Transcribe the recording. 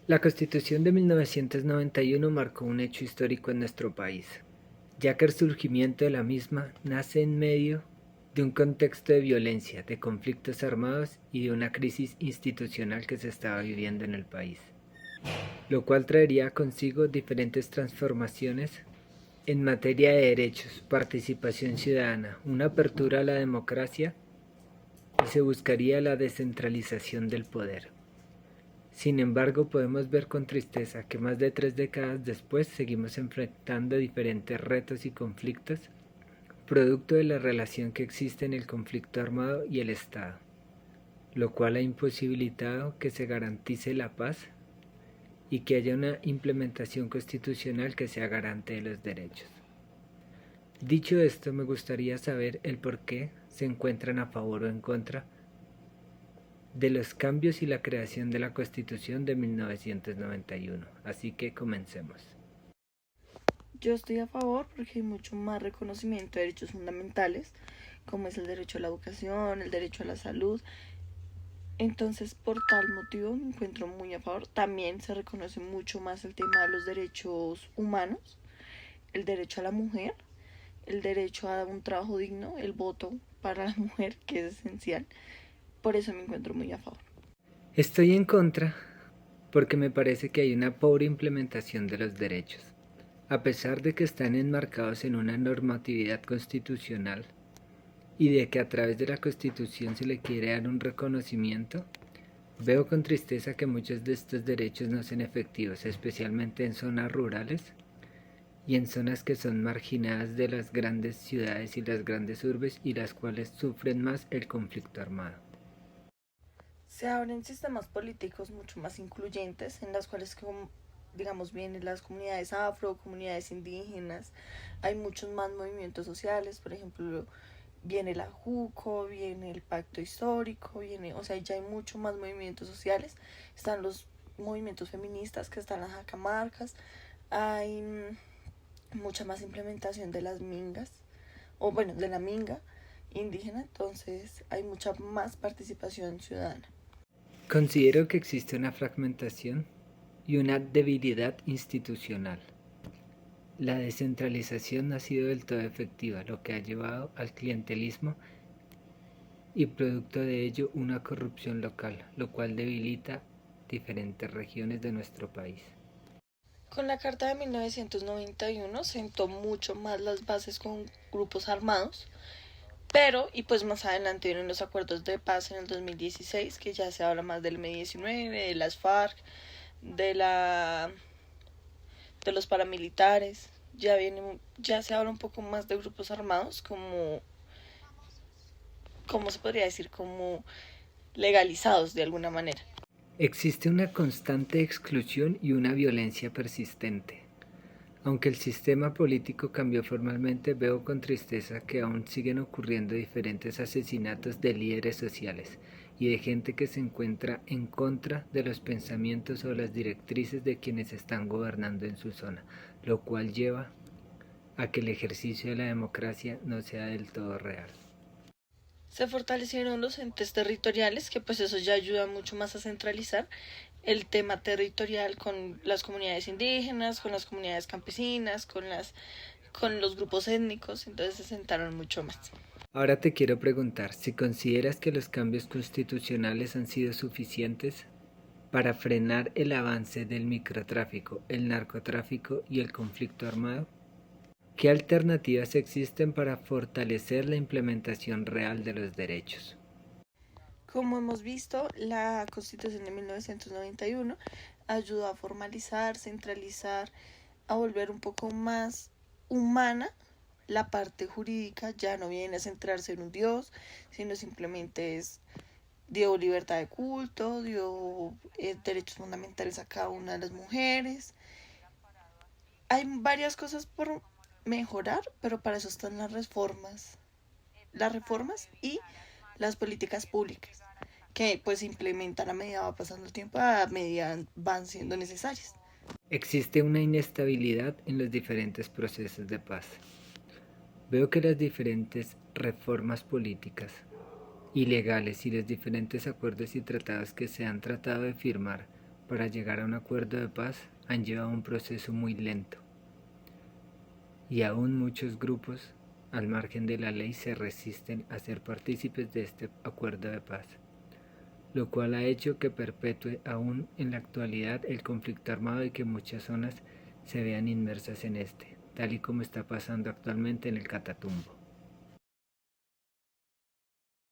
La Constitución de 1991 marcó un hecho histórico en nuestro país, ya que el surgimiento de la misma nace en medio de un contexto de violencia, de conflictos armados y de una crisis institucional que se estaba viviendo en el país, lo cual traería consigo diferentes transformaciones en materia de derechos, participación ciudadana, una apertura a la democracia y se buscaría la descentralización del poder. Sin embargo, podemos ver con tristeza que más de 3 décadas después seguimos enfrentando diferentes retos y conflictos, producto de la relación que existe en el conflicto armado y el Estado, lo cual ha imposibilitado que se garantice la paz y que haya una implementación constitucional que sea garante de los derechos. Dicho esto, me gustaría saber el por qué se encuentran a favor o en contra de los cambios y la creación de la Constitución de 1991. Así que comencemos. Yo estoy a favor porque hay mucho más reconocimiento de derechos fundamentales, como es el derecho a la educación, el derecho a la salud. Entonces, por tal motivo, me encuentro muy a favor. También se reconoce mucho más el tema de los derechos humanos, el derecho a la mujer, el derecho a un trabajo digno, el voto para la mujer, que es esencial. Por eso me encuentro muy a favor. Estoy en contra porque me parece que hay una pobre implementación de los derechos. A pesar de que están enmarcados en una normatividad constitucional y de que a través de la Constitución se le quiere dar un reconocimiento, veo con tristeza que muchos de estos derechos no sean efectivos, especialmente en zonas rurales y en zonas que son marginadas de las grandes ciudades y las grandes urbes y las cuales sufren más el conflicto armado. Se abren sistemas políticos mucho más incluyentes en las cuales, digamos, vienen las comunidades afro, comunidades indígenas, hay muchos más movimientos sociales, por ejemplo, viene la JUCO, viene el Pacto Histórico, viene, o sea, ya hay mucho más movimientos sociales, están los movimientos feministas que están las jacamarcas, hay mucha más implementación de las mingas, o bueno, de la minga indígena, entonces hay mucha más participación ciudadana. Considero que existe una fragmentación y una debilidad institucional. La descentralización no ha sido del todo efectiva, lo que ha llevado al clientelismo y producto de ello una corrupción local, lo cual debilita diferentes regiones de nuestro país. Con la Carta de 1991 sentó mucho más las bases con grupos armados, pero, y pues más adelante vienen los acuerdos de paz en el 2016, que ya se habla más del M-19, de las FARC, de la de los paramilitares, ya se habla un poco más de grupos armados como, ¿cómo se podría decir? Como legalizados de alguna manera. Existe una constante exclusión y una violencia persistente. Aunque el sistema político cambió formalmente, veo con tristeza que aún siguen ocurriendo diferentes asesinatos de líderes sociales y de gente que se encuentra en contra de los pensamientos o las directrices de quienes están gobernando en su zona, lo cual lleva a que el ejercicio de la democracia no sea del todo real. Se fortalecieron los entes territoriales, que pues eso ya ayuda mucho más a centralizar el tema territorial con las comunidades indígenas, con las comunidades campesinas, con los grupos étnicos, entonces se sentaron mucho más. Ahora te quiero preguntar si consideras que los cambios constitucionales han sido suficientes para frenar el avance del microtráfico, el narcotráfico y el conflicto armado. ¿Qué alternativas existen para fortalecer la implementación real de los derechos? Como hemos visto, la Constitución de 1991 ayudó a formalizar, centralizar, a volver un poco más humana la parte jurídica, ya no viene a centrarse en un Dios, sino simplemente dio libertad de culto, dio derechos fundamentales a cada una de las mujeres. Hay varias cosas por mejorar, pero para eso están las reformas y las políticas públicas que pues se implementan a medida va pasando el tiempo, a medida van siendo necesarias. Existe una inestabilidad en los diferentes procesos de paz. Veo que las diferentes reformas políticas y legales y los diferentes acuerdos y tratados que se han tratado de firmar para llegar a un acuerdo de paz han llevado un proceso muy lento, y aún muchos grupos al margen de la ley se resisten a ser partícipes de este acuerdo de paz, lo cual ha hecho que perpetúe aún en la actualidad el conflicto armado y que muchas zonas se vean inmersas en este, tal y como está pasando actualmente en el Catatumbo.